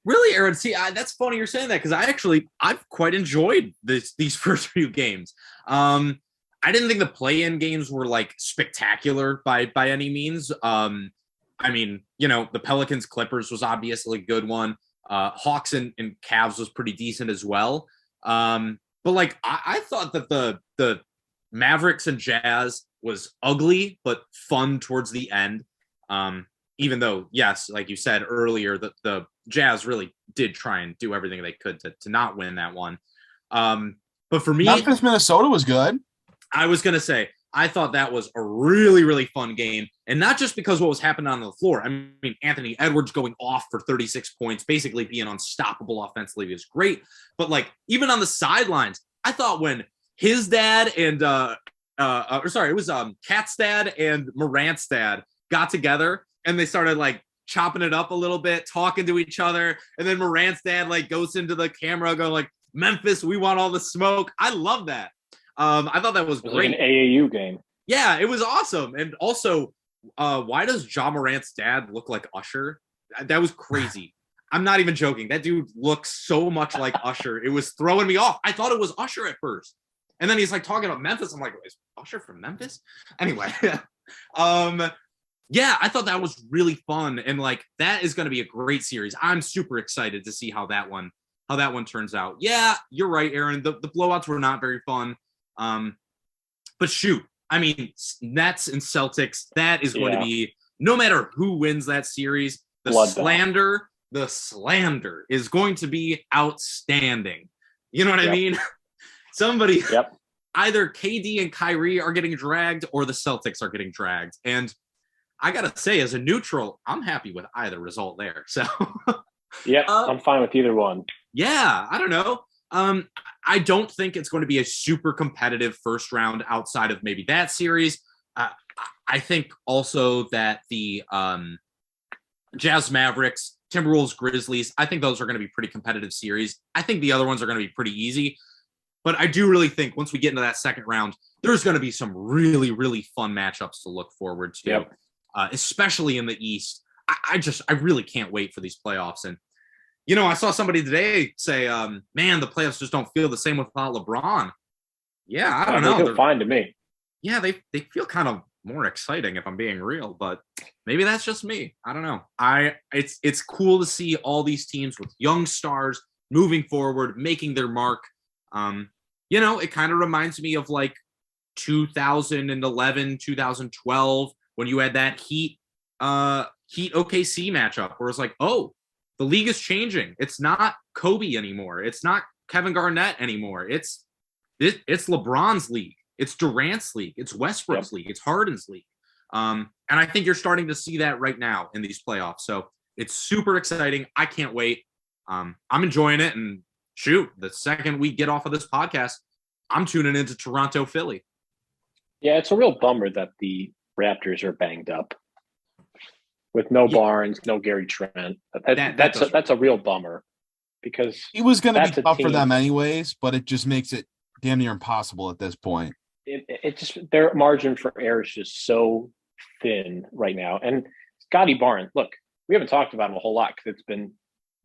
Really, Aaron? See, that's funny you're saying that because I've quite enjoyed these first few games. I didn't think the play-in games were like spectacular by any means. I mean, the Pelicans Clippers was obviously a good one. Hawks and Cavs was pretty decent as well. But like I thought that the Mavericks and Jazz was ugly but fun towards the end. Even though, yes, like you said earlier, the Jazz really did try and do everything they could to not win that one. But for me, Memphis, Minnesota was good. I was going to say, I thought that was a really, really fun game. And not just because what was happening on the floor. I mean, Anthony Edwards going off for 36 points, basically being unstoppable offensively is great. But like, even on the sidelines, I thought when his dad and, it was Cat's dad and Morant's dad got together and they started like chopping it up a little bit, talking to each other. And then Morant's dad like goes into the camera going like, Memphis, we want all the smoke. I love that. I thought that was great. Like an AAU game. Yeah, it was awesome. And also, why does Ja Morant's dad look like Usher? That was crazy. I'm not even joking. That dude looks so much like Usher. It was throwing me off. I thought it was Usher at first. And then he's like talking about Memphis. I'm like, is Usher from Memphis? Anyway. Yeah, I thought that was really fun. And like, that is going to be a great series. I'm super excited to see how that one turns out. Yeah, you're right, Aaron. The blowouts were not very fun. But shoot, I mean, Nets and Celtics, that is going to be, no matter who wins that series, the slander is going to be outstanding. You know what I mean? Somebody, either KD and Kyrie are getting dragged or the Celtics are getting dragged. And I got to say, as a neutral, I'm happy with either result there. So, I'm fine with either one. Yeah, I don't know. I don't think it's going to be a super competitive first round outside of maybe that series. I think also that the Jazz Mavericks, Timberwolves, Grizzlies, I think those are going to be pretty competitive series. I think the other ones are going to be pretty easy. But I do really think once we get into that second round, there's going to be some really, really fun matchups to look forward to, especially in the East. I really can't wait for these playoffs. And I saw somebody today say, man, the playoffs just don't feel the same without LeBron. Yeah, I don't know. They feel fine to me. Yeah, they feel kind of more exciting if I'm being real, but maybe that's just me. I don't know. It's cool to see all these teams with young stars moving forward, making their mark. It kind of reminds me of like 2011, 2012, when you had that Heat OKC matchup where it's like, oh, the league is changing. It's not Kobe anymore. It's not Kevin Garnett anymore. It's LeBron's league. It's Durant's league. It's Westbrook's league. It's Harden's league. And I think you're starting to see that right now in these playoffs. So it's super exciting. I can't wait. I'm enjoying it. And shoot, the second we get off of this podcast, I'm tuning into Toronto, Philly. Yeah, it's a real bummer that the Raptors are banged up with no Barnes, no Gary Trent. That's a real bummer because It was going to be tough for team. them anyways, but it just makes it damn near impossible at this point. It just, their margin for error is just so thin right now. And Scotty Barnes, look, we haven't talked about him a whole lot because it's been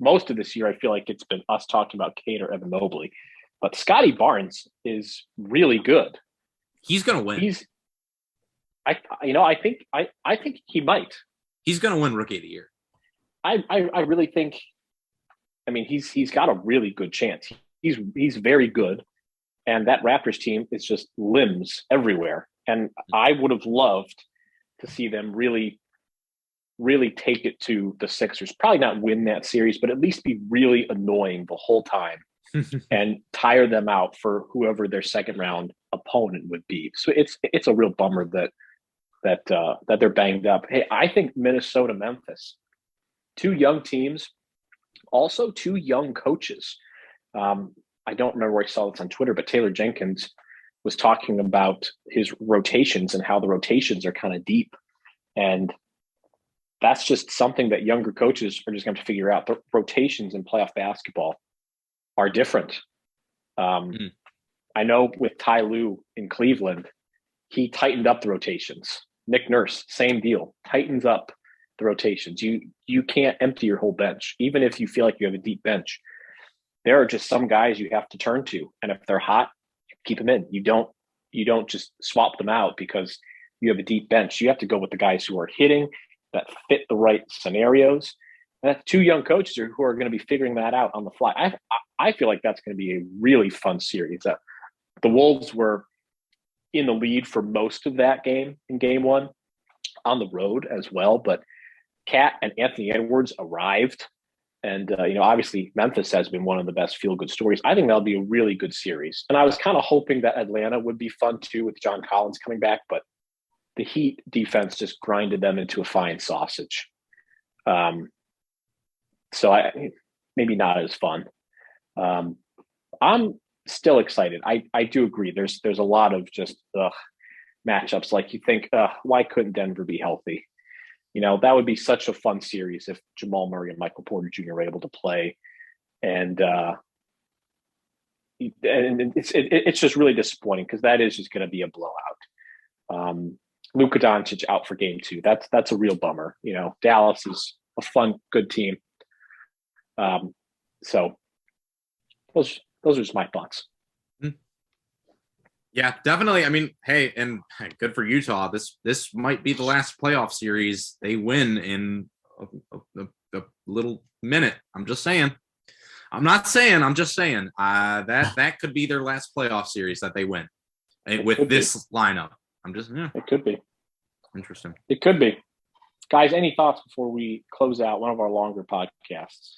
most of this year. I feel like it's been us talking about Cade or Evan Mobley, but Scotty Barnes is really good. He's going to win. I think he might. He's going to win Rookie of the Year. I really think. I mean, he's got a really good chance. He's very good, and that Raptors team is just limbs everywhere. And I would have loved to see them really, really take it to the Sixers. Probably not win that series, but at least be really annoying the whole time and tire them out for whoever their second round opponent would be. So it's a real bummer that they're banged up. Hey, I think Minnesota, Memphis, two young teams, also two young coaches. I don't remember where I saw this on Twitter, but Taylor Jenkins was talking about his rotations and how the rotations are kind of deep. And that's just something that younger coaches are just going to figure out. The rotations in playoff basketball are different. I know with Ty Lue in Cleveland, he tightened up the rotations. Nick Nurse, same deal, tightens up the rotations. You can't empty your whole bench. Even if you feel like you have a deep bench, there are just some guys you have to turn to. And if they're hot, keep them in. You don't just swap them out because you have a deep bench. You have to go with the guys who are hitting, that fit the right scenarios. And that's two young coaches who are going to be figuring that out on the fly. I feel like that's going to be a really fun series. The Wolves were in the lead for most of that game in game one on the road as well. But Cat and Anthony Edwards arrived. And, obviously Memphis has been one of the best feel-good stories. I think that'll be a really good series. And I was kind of hoping that Atlanta would be fun too with John Collins coming back, but the Heat defense just grinded them into a fine sausage. So maybe not as fun. I'm still excited. I do agree. There's a lot of just matchups. Like you think, why couldn't Denver be healthy? That would be such a fun series if Jamal Murray and Michael Porter Jr. were able to play. And it's just really disappointing because that is just going to be a blowout. Luka Doncic out for game 2. That's a real bummer. Dallas is a fun, good team. So those are just my thoughts. Yeah, definitely. I mean, hey, and good for Utah. This might be the last playoff series they win in a little minute. I'm just saying. I'm not saying. I'm just saying that could be their last playoff series that they win with this lineup. It could be interesting. It could be. Guys, any thoughts before we close out one of our longer podcasts?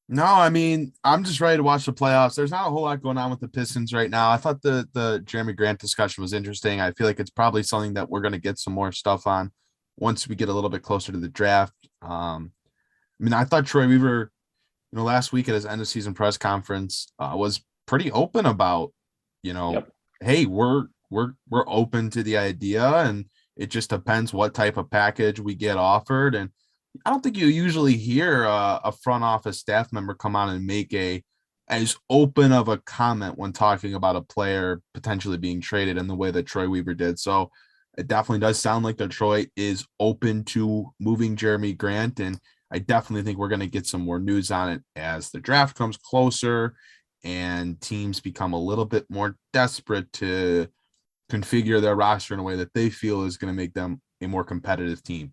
No, I mean, I'm just ready to watch the playoffs. There's not a whole lot going on with the Pistons right now. I thought the Jerami Grant discussion was interesting. I feel like it's probably something that we're going to get some more stuff on once we get a little bit closer to the draft. I thought Troy Weaver, last week at his end of season press conference was pretty open about, hey, we're open to the idea, and it just depends what type of package we get offered. And I don't think you usually hear a front office staff member come on and make as open of a comment when talking about a player potentially being traded in the way that Troy Weaver did. So it definitely does sound like Detroit is open to moving Jerami Grant. And I definitely think we're going to get some more news on it as the draft comes closer and teams become a little bit more desperate to configure their roster in a way that they feel is going to make them a more competitive team.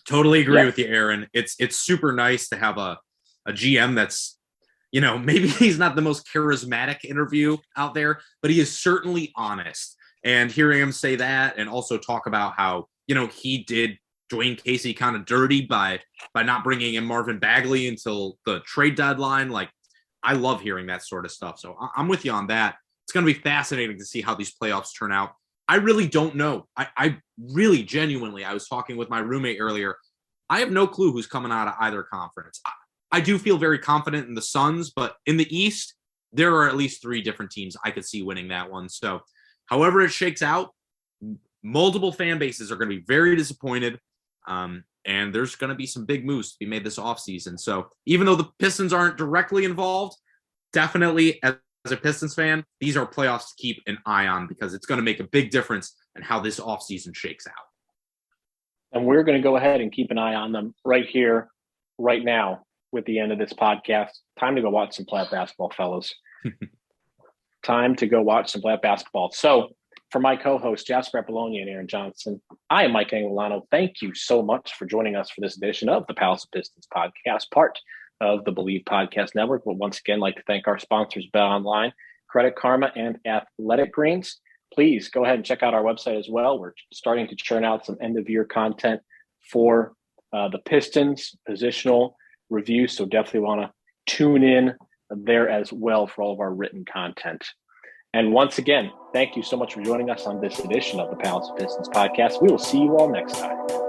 Totally agree with you, Aaron. It's super nice to have a GM that's, maybe he's not the most charismatic interview out there, but he is certainly honest. And hearing him say that and also talk about how, he did Dwayne Casey kind of dirty by not bringing in Marvin Bagley until the trade deadline. Like, I love hearing that sort of stuff. So I'm with you on that. It's going to be fascinating to see how these playoffs turn out. I really don't know. I really genuinely, I was talking with my roommate earlier. I have no clue who's coming out of either conference. I do feel very confident in the Suns, but in the East, there are at least 3 different teams I could see winning that one. So however it shakes out, multiple fan bases are going to be very disappointed. And there's going to be some big moves to be made this offseason. So even though the Pistons aren't directly involved, definitely as a Pistons fan, these are playoffs to keep an eye on because it's going to make a big difference in how this offseason shakes out. And we're going to go ahead and keep an eye on them right here, right now, with the end of this podcast. Time to go watch some playoff basketball, fellas. Time to go watch some playoff basketball. So for my co-hosts, Jasper Apollonia and Aaron Johnson, I am Mike Anguilano. Thank you so much for joining us for this edition of the Palace of Pistons Podcast, part of the Believe Podcast Network. But once again, like to thank our sponsors, BetOnline, Credit Karma, and Athletic Greens. Please go ahead and check out our website as well. We're starting to churn out some end-of-year content for the Pistons, positional reviews, so definitely want to tune in there as well for all of our written content. And once again, thank you so much for joining us on this edition of the Palace of Pistons Podcast. We will see you all next time.